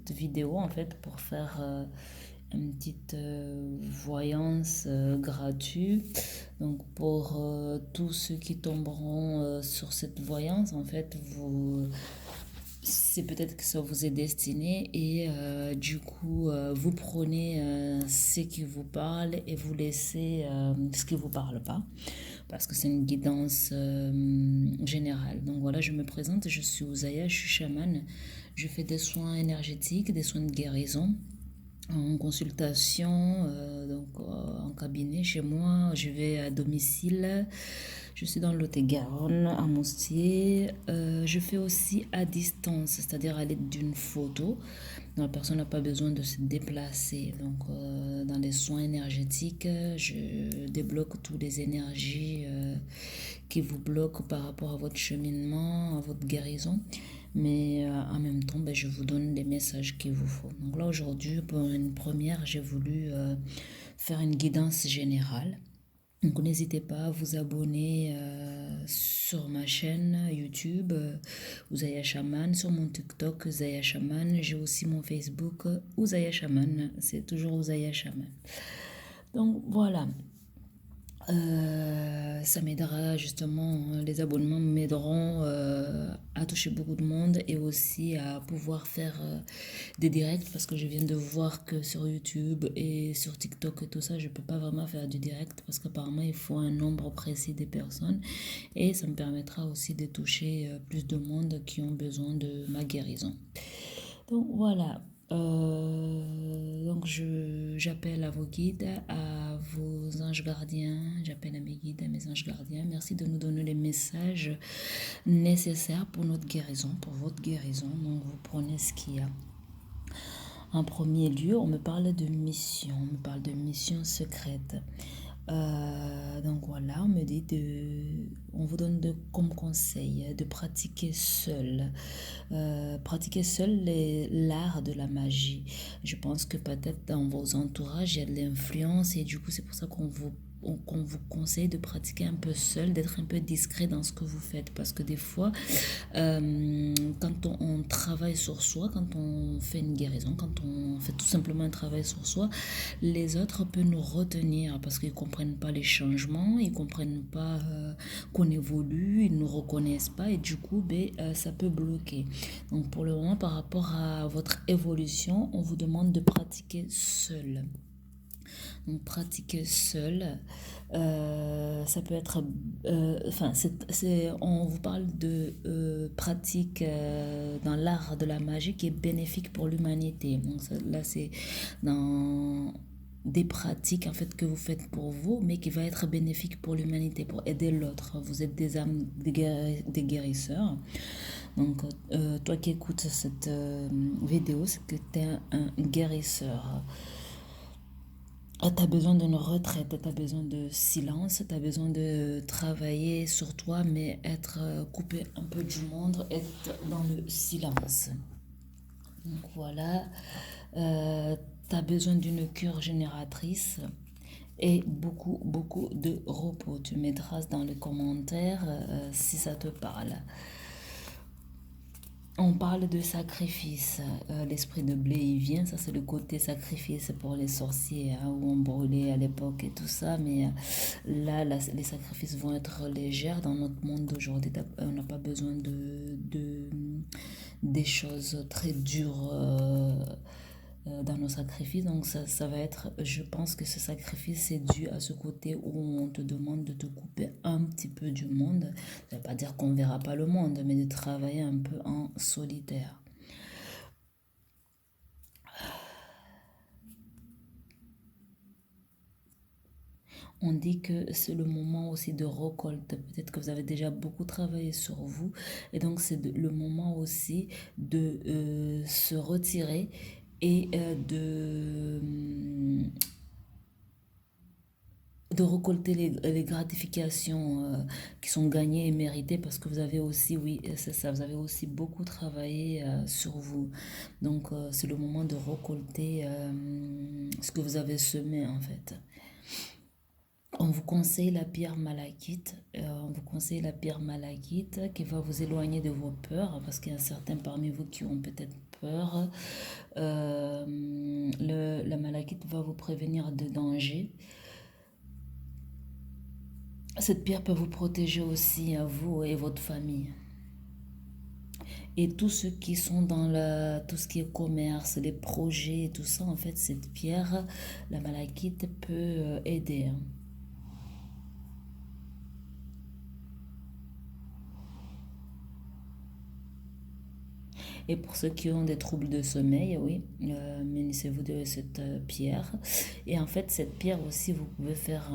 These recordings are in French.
cette vidéo en fait pour faire une petite voyance gratuite. Donc pour tous ceux qui tomberont sur cette voyance, en fait, c'est peut-être que ça vous est destiné et du coup vous prenez ce qui vous parle et vous laissez ce qui vous parle pas parce que c'est une guidance générale. Donc voilà, je me présente, je suis Ouzaya, je suis chamane, je fais des soins énergétiques, des soins de guérison en consultation, en cabinet chez moi, je vais à domicile. Je suis dans le Lot-et-Garonne, à Moustier. Je fais aussi à distance, c'est-à-dire à l'aide d'une photo. La personne n'a pas besoin de se déplacer. Donc, dans les soins énergétiques, je débloque toutes les énergies qui vous bloquent par rapport à votre cheminement, à votre guérison. Mais en même temps, ben, je vous donne les messages qu'il vous faut. Donc là, aujourd'hui, pour une première, j'ai voulu faire une guidance générale. Donc n'hésitez pas à vous abonner sur ma chaîne YouTube Ouzaya Shaman, sur mon TikTok Ouzaya Shaman. J'ai aussi mon Facebook Ouzaya Shaman, c'est toujours Ouzaya Shaman. Donc voilà, ça m'aidera justement, les abonnements m'aideront à toucher beaucoup de monde et aussi à pouvoir faire des directs parce que je viens de voir que sur YouTube et sur TikTok et tout ça, je peux pas vraiment faire du direct parce qu'apparemment il faut un nombre précis de personnes et ça me permettra aussi de toucher plus de monde qui ont besoin de ma guérison. Donc voilà. J'appelle à vos guides, à vos anges gardiens, j'appelle à mes guides, à mes anges gardiens. Merci de nous donner les messages nécessaires pour notre guérison, pour votre guérison. Donc vous prenez ce qu'il y a. En premier lieu, on me parle de mission, on me parle de mission secrète. Donc voilà, on vous donne comme conseil de pratiquer seul, pratiquer seul l'art de la magie. Je pense que peut-être dans vos entourages il y a de l'influence et du coup c'est pour ça qu'on vous conseille de pratiquer un peu seul, d'être un peu discret dans ce que vous faites. Parce que des fois, quand on travaille sur soi, quand on fait une guérison, quand on fait tout simplement un travail sur soi, les autres peuvent nous retenir parce qu'ils ne comprennent pas les changements, ils ne comprennent pas qu'on évolue, ils ne nous reconnaissent pas et du coup, ça peut bloquer. Donc pour le moment, par rapport à votre évolution, on vous demande de pratiquer seul. Donc pratiquer seul, ça peut être, on vous parle de pratique dans l'art de la magie qui est bénéfique pour l'humanité. Donc là, c'est dans des pratiques en fait que vous faites pour vous, mais qui va être bénéfique pour l'humanité, pour aider l'autre. Vous êtes des âmes, des guérisseurs. Donc, toi qui écoutes cette vidéo, c'est que tu es un guérisseur. Tu as besoin d'une retraite, tu as besoin de silence, tu as besoin de travailler sur toi, mais être coupé un peu du monde, être dans le silence. Donc voilà, tu as besoin d'une cure génératrice et beaucoup, beaucoup de repos. Tu mettras dans les commentaires si ça te parle. On parle de sacrifice. L'esprit de blé, il vient. Ça, c'est le côté sacrifice pour les sorciers, hein, où on brûlait à l'époque et tout ça. Mais les sacrifices vont être légers dans notre monde d'aujourd'hui. On n'a pas besoin des choses très dures dans nos sacrifices. Donc, ça va être, je pense que ce sacrifice, c'est dû à ce côté où on te demande de te couper un petit peu du monde. Ça ne veut pas dire qu'on ne verra pas le monde, mais de travailler un peu en solitaire. On dit que c'est le moment aussi de récolte. Peut-être que vous avez déjà beaucoup travaillé sur vous. Et donc, c'est le moment aussi de se retirer et de récolter les gratifications qui sont gagnées et méritées parce que vous avez aussi, oui, c'est ça, vous avez aussi beaucoup travaillé sur vous. Donc, c'est le moment de récolter ce que vous avez semé en fait. On vous conseille la pierre malachite. On vous conseille la pierre malachite qui va vous éloigner de vos peurs parce qu'il y a certains parmi vous qui ont peut-être peur. La malachite va vous prévenir de dangers. Cette pierre peut vous protéger aussi à vous et votre famille. Et tous ceux qui sont dans tout ce qui est commerce, les projets et tout ça, en fait, cette pierre, la malachite peut aider, hein. Et pour ceux qui ont des troubles de sommeil, oui, munissez-vous de cette pierre. Et en fait, cette pierre aussi, vous pouvez faire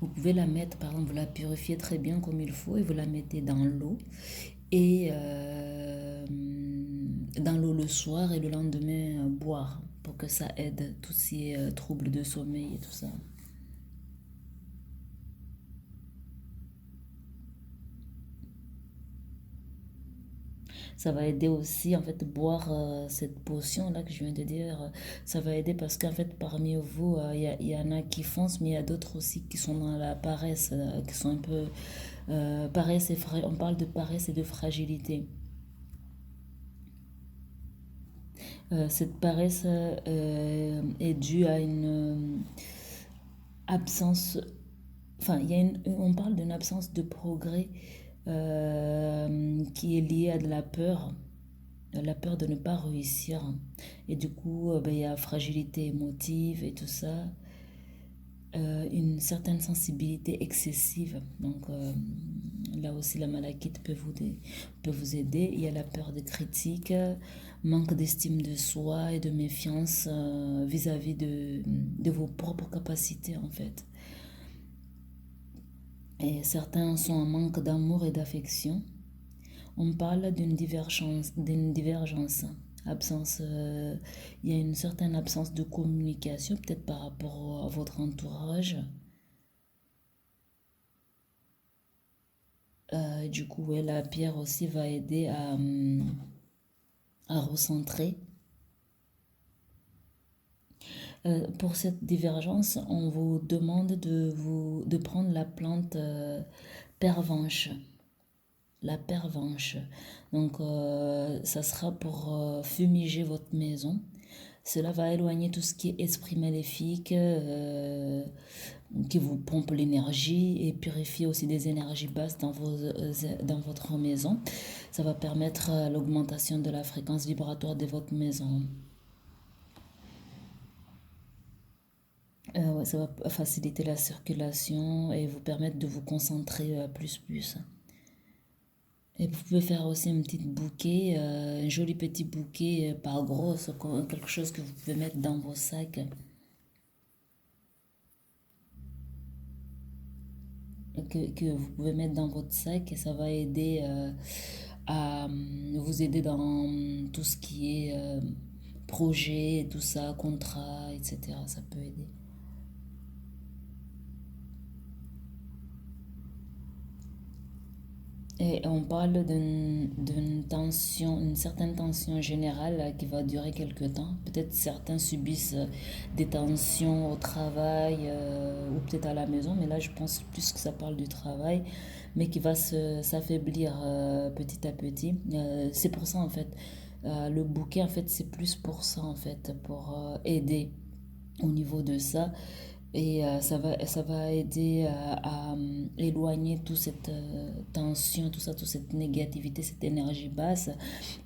vous pouvez la mettre, par exemple, vous la purifiez très bien comme il faut et vous la mettez dans l'eau. Et dans l'eau le soir et le lendemain, boire pour que ça aide tous ces troubles de sommeil et tout ça. Ça va aider aussi, en fait, boire cette potion-là que je viens de dire. Ça va aider parce qu'en fait, parmi vous, y en a qui foncent, mais il y a d'autres aussi qui sont dans la paresse, qui sont un peu... paresse et on parle de paresse et de fragilité. Cette paresse est due à une absence... Enfin, on parle d'une absence de progrès qui est liée à de la peur de ne pas réussir. Et du coup, ben, il y a fragilité émotive et tout ça, une certaine sensibilité excessive. Donc là aussi, la malachite peut vous aider. Il y a la peur des critiques, manque d'estime de soi et de méfiance vis-à-vis de vos propres capacités en fait. Et certains sont en manque d'amour et d'affection. On parle d'une divergence, absence, il y a une certaine absence de communication, peut-être par rapport à votre entourage. Du coup, ouais, la pierre aussi va aider à recentrer. Pour cette divergence, on vous demande de prendre la plante pervenche. La pervenche. Donc, ça sera pour fumiger votre maison. Cela va éloigner tout ce qui est esprit maléfique, qui vous pompe l'énergie et purifier aussi des énergies basses dans votre maison. Ça va permettre l'augmentation de la fréquence vibratoire de votre maison. Ouais, ça va faciliter la circulation et vous permettre de vous concentrer plus. Et vous pouvez faire aussi un petit bouquet, un joli petit bouquet, pas gros, quelque chose que vous pouvez mettre dans vos sacs, que vous pouvez mettre dans votre sac et ça va aider à vous aider dans tout ce qui est projet, tout ça, contrat, etc. Ça peut aider. Et on parle d'une tension, une certaine tension générale qui va durer quelque temps. Peut-être certains subissent des tensions au travail ou peut-être à la maison, mais là je pense plus que ça parle du travail, mais qui va s'affaiblir petit à petit. C'est pour ça en fait, le bouquet en fait c'est plus pour ça en fait, pour aider au niveau de ça. Et ça va aider éloigner toute cette tension, tout ça, toute cette négativité, cette énergie basse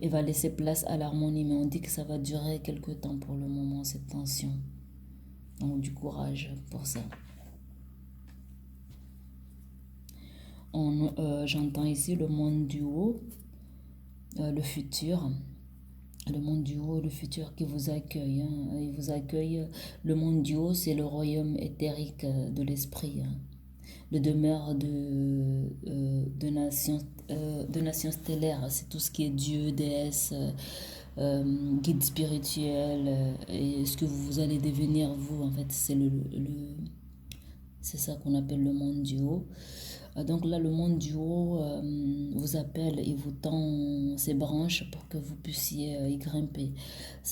et va laisser place à l'harmonie. Mais on dit que ça va durer quelque temps pour le moment, cette tension. Donc du courage pour ça. J'entends ici le monde du haut, le futur. Le monde du haut, le futur qui vous accueille, hein. Il vous accueille. Le monde du haut, c'est le royaume éthérique de l'esprit, hein. Le demeure de nations stellaires. C'est tout ce qui est Dieu, déesse, guide spirituel et ce que vous allez devenir vous. En fait, c'est ça qu'on appelle le monde du haut. Donc là, le monde du haut vous appelle et vous tend ses branches pour que vous puissiez y grimper.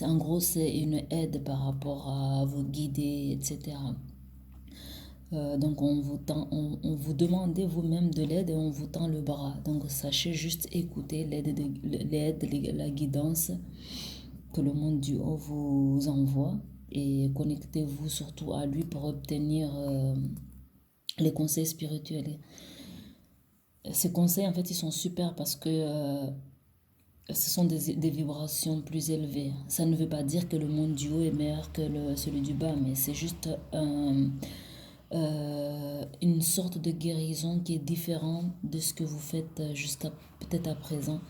En gros, c'est une aide par rapport à vous guider, etc. Donc on vous demandez vous-même de l'aide et on vous tend le bras. Donc sachez juste écouter la guidance que le monde du haut vous envoie et connectez-vous surtout à lui pour obtenir les conseils spirituels. Ces conseils, en fait, ils sont super parce que ce sont des vibrations plus élevées. Ça ne veut pas dire que le monde du haut est meilleur que celui du bas, mais c'est juste une sorte de guérison qui est différente de ce que vous faites jusqu'à peut-être à présent.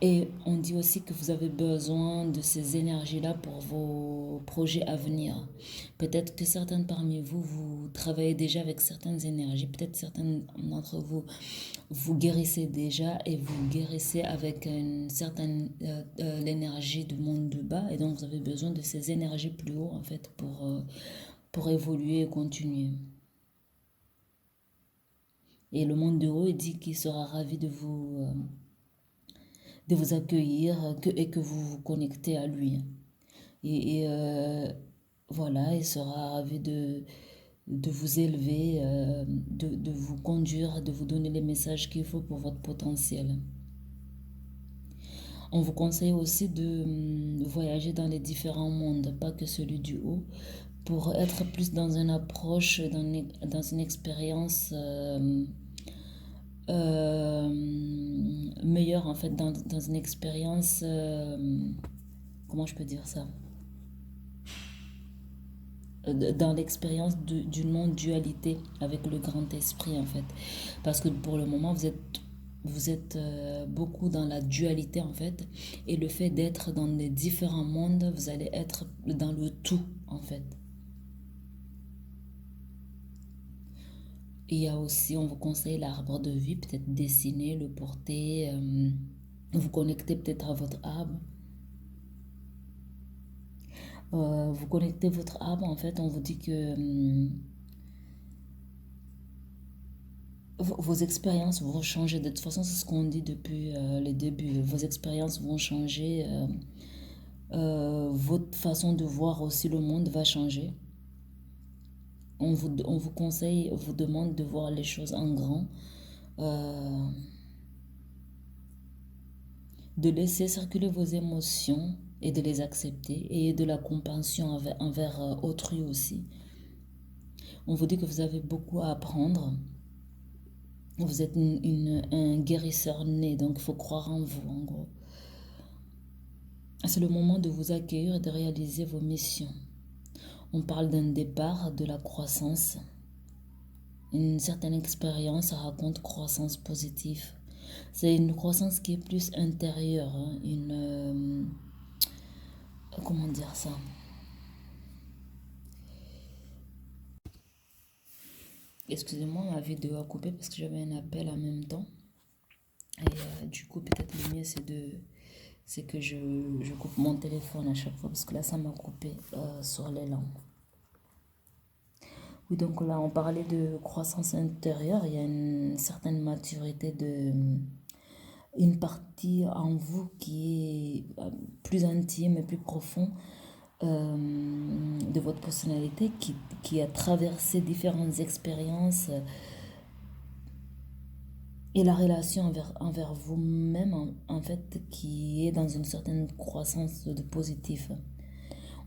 Et on dit aussi que vous avez besoin de ces énergies-là pour vos projets à venir. Peut-être que certaines parmi vous, vous travaillez déjà avec certaines énergies. Peut-être certains d'entre vous, vous guérissez déjà et vous guérissez avec une certaine l'énergie du monde du bas. Et donc, vous avez besoin de ces énergies plus haut, en fait, pour évoluer et continuer. Et le monde de haut, il dit qu'il sera ravi de vous accueillir et que vous vous connectez à lui. Et voilà, il sera ravi de vous élever, de vous conduire, de vous donner les messages qu'il faut pour votre potentiel. On vous conseille aussi de voyager dans les différents mondes, pas que celui du haut, pour être plus dans une approche, dans une expérience meilleure, en fait, dans une expérience, comment je peux dire ça? Dans l'expérience d'une non-dualité avec le grand esprit, en fait. Parce que pour le moment, vous êtes beaucoup dans la dualité, en fait. Et le fait d'être dans les différents mondes, vous allez être dans le tout, en fait. Et il y a aussi, on vous conseille l'arbre de vie, peut-être dessiner, le porter, vous connecter peut-être à votre arbre. Vous connectez votre arbre, en fait, on vous dit que vos expériences vont changer. De toute façon, c'est ce qu'on dit depuis le début. Vos expériences vont changer. Votre façon de voir aussi le monde va changer. On vous conseille, on vous demande de voir les choses en grand. euh, de laisser circuler vos émotions et de les accepter et de la compassion envers autrui aussi. On vous dit que vous avez beaucoup à apprendre. Vous êtes un guérisseur né, donc il faut croire en vous, en gros. C'est le moment de vous accueillir et de réaliser vos missions. On parle d'un départ, de la croissance. Une certaine expérience raconte croissance positive. C'est une croissance qui est plus intérieure, hein, comment dire ça? Excusez-moi, ma vidéo a coupé parce que j'avais un appel en même temps. Et du coup, peut-être le mieux, c'est que je coupe mon téléphone à chaque fois parce que là, ça m'a coupé sur l'élan. Oui, donc là, on parlait de croissance intérieure. Il y a une certaine maturité une partie en vous qui est plus intime et plus profond de votre personnalité qui a traversé différentes expériences et la relation envers vous-même, en fait, qui est dans une certaine croissance de positif.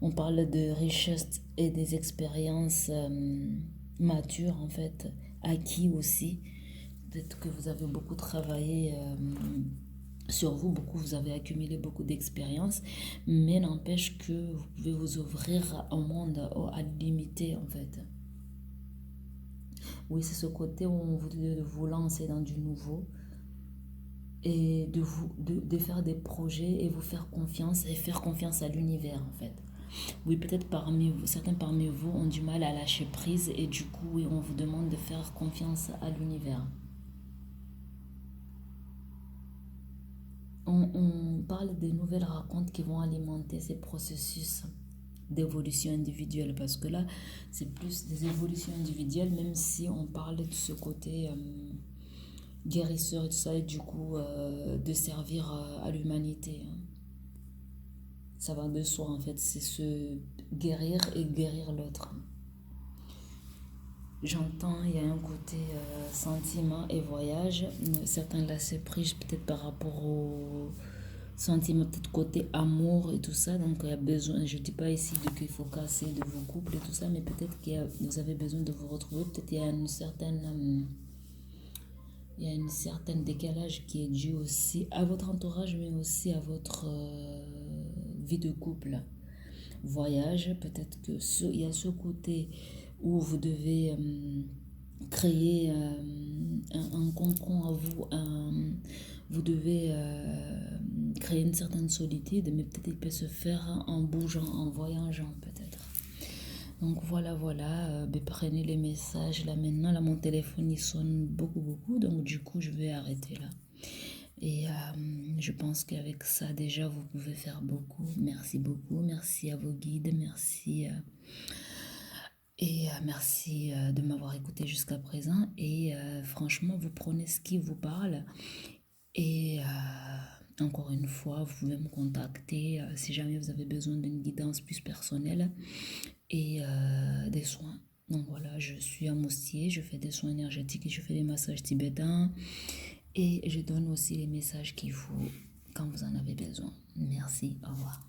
On parle de richesse et des expériences matures, en fait, acquis aussi. Peut-être que vous avez beaucoup travaillé sur vous, vous avez accumulé beaucoup d'expériences, mais n'empêche que vous pouvez vous ouvrir à un monde à limiter, en fait. Oui, c'est ce côté où on vous dit de vous lancer dans du nouveau et de faire des projets et vous faire confiance et faire confiance à l'univers, en fait. Oui, peut-être certains parmi vous ont du mal à lâcher prise et du coup, oui, on vous demande de faire confiance à l'univers. On parle des nouvelles racontes qui vont alimenter ces processus d'évolution individuelle parce que là, c'est plus des évolutions individuelles, même si on parle de ce côté guérisseur et tout ça, et du coup, de servir à l'humanité, hein. Ça va de soi, en fait, c'est se guérir et guérir l'autre. j'entends, il y a un côté sentiment et voyage. Certains lâchent prise peut-être par rapport au sentiment, peut-être côté amour et tout ça. Donc, il y a besoin, je ne dis pas ici qu'il faut casser de vos couples et tout ça, mais peut-être vous avez besoin de vous retrouver. Peut-être il y a une certaine, il y a une certaine décalage qui est dû aussi à votre entourage, mais aussi à votre vie de couple. Voyage, peut-être que il y a ce côté où vous devez créer un comprend à vous, vous devez créer une certaine solitude, mais peut-être il peut se faire en bougeant, en voyageant peut-être. Donc voilà, voilà, ben, prenez les messages là maintenant. Là, mon téléphone il sonne beaucoup, beaucoup, donc du coup, je vais arrêter là. Et je pense qu'avec ça, déjà, vous pouvez faire beaucoup. Merci beaucoup. Merci à vos guides. Merci. Merci de m'avoir écouté jusqu'à présent. Et franchement, vous prenez ce qui vous parle. Et encore une fois, vous pouvez me contacter si jamais vous avez besoin d'une guidance plus personnelle et des soins. Donc voilà, je suis à Moussier, je fais des soins énergétiques et je fais des massages tibétains. Et je donne aussi les messages qu'il faut quand vous en avez besoin. Merci, au revoir.